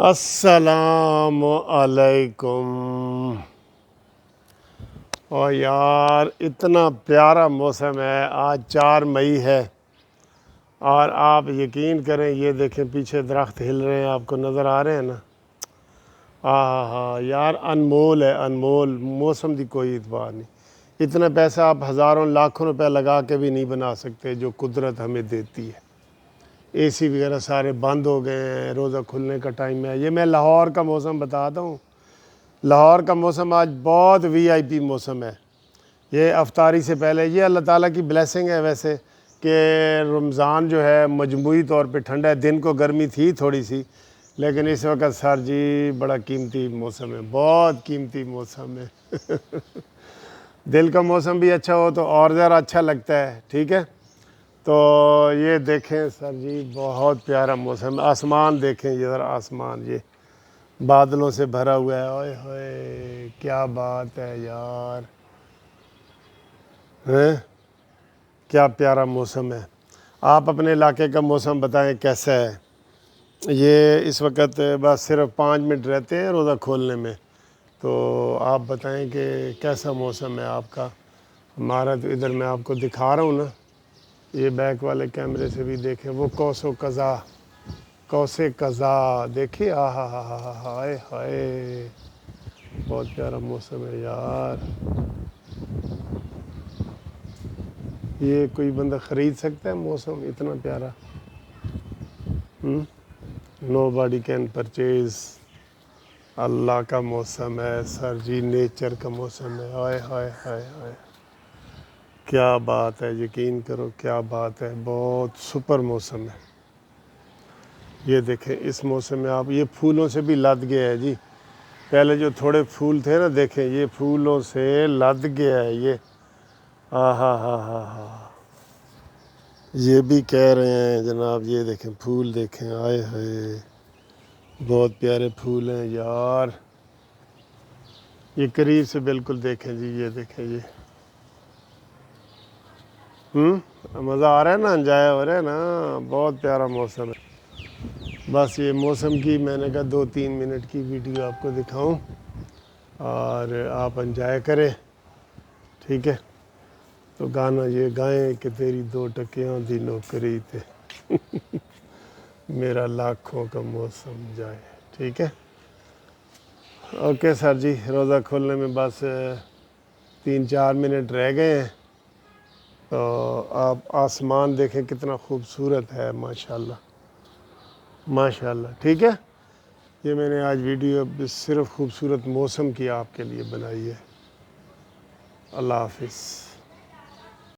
السلام علیکم۔ اور یار اتنا پیارا موسم ہے، آج 4 مئی ہے اور آپ یقین کریں یہ دیکھیں پیچھے درخت ہل رہے ہیں، آپ کو نظر آ رہے ہیں نا؟ ہاں یار انمول ہے، انمول موسم کی کوئی اعتبار نہیں۔ اتنا پیسہ آپ ہزاروں لاکھوں روپے لگا کے بھی نہیں بنا سکتے جو قدرت ہمیں دیتی ہے۔ اے سی وغیرہ سارے بند ہو گئے ہیں، روزہ کھلنے کا ٹائم ہے۔ یہ میں لاہور کا موسم بتاتا ہوں۔ لاہور کا موسم آج بہت وی آئی پی موسم ہے۔ یہ افطاری سے پہلے یہ اللہ تعالیٰ کی بلیسنگ ہے ویسے کہ رمضان جو ہے مجموعی طور پہ ٹھنڈا ہے، دن کو گرمی تھی تھوڑی سی، لیکن اس وقت سر جی بڑا قیمتی موسم ہے، بہت قیمتی موسم ہے۔ دل کا موسم بھی اچھا ہو تو اور زیادہ اچھا لگتا ہے، ٹھیک ہے؟ تو یہ دیکھیں سر جی بہت پیارا موسم ہے۔ آسمان دیکھیں، یہ ذرا آسمان یہ بادلوں سے بھرا ہوا ہے، اوئے ہوئے کیا بات ہے یار، کیا پیارا موسم ہے۔ آپ اپنے علاقے کا موسم بتائیں کیسا ہے؟ یہ اس وقت بس صرف 5 منٹ رہتے ہیں روزہ کھولنے میں، تو آپ بتائیں کہ کیسا موسم ہے آپ کا؟ ہمارا تو ادھر میں آپ کو دکھا رہا ہوں نا، یہ بیک والے کیمرے سے بھی دیکھیں، وہ کوس و قزا دیکھیے، ہاں ہائے ہائے بہت پیارا موسم ہے یار۔ یہ کوئی بندہ خرید سکتا ہے موسم اتنا پیارا؟ نو باڈی کین پرچیز۔ اللہ کا موسم ہے سر جی، نیچر کا موسم ہے، ہائے ہائے ہائے ہائے کیا بات ہے، یقین کرو کیا بات ہے، بہت سپر موسم ہے۔ یہ دیکھیں اس موسم میں آپ، یہ پھولوں سے بھی لد گیا ہے جی، پہلے جو تھوڑے پھول تھے نا دیکھیں یہ پھولوں سے لد گیا ہے یہ، ہاں یہ بھی کہہ رہے ہیں جناب، یہ دیکھیں پھول دیکھیں، آئے ہائے بہت پیارے پھول ہیں یار۔ یہ قریب سے بالکل دیکھیں جی، یہ دیکھیں یہ مزہ آ رہا ہے نا، انجوائے ہو رہا ہے نا، بہت پیارا موسم ہے۔ بس یہ موسم کی میں نے کہا 2-3 منٹ کی ویڈیو آپ کو دکھاؤں اور آپ انجوائے کریں، ٹھیک ہے؟ تو گانا یہ گائیں کہ تیری 2 ٹکیاں دی نوکری تے میرا لاکھوں کا موسم جائے، ٹھیک ہے؟ اوکے سر جی، روزہ کھولنے میں بس 3-4 منٹ رہ گئے ہیں، تو آپ آسمان دیکھیں کتنا خوبصورت ہے، ماشاءاللہ ماشاءاللہ، ٹھیک ہے؟ یہ میں نے آج ویڈیو صرف خوبصورت موسم کی آپ کے لیے بنائی ہے۔ اللہ حافظ۔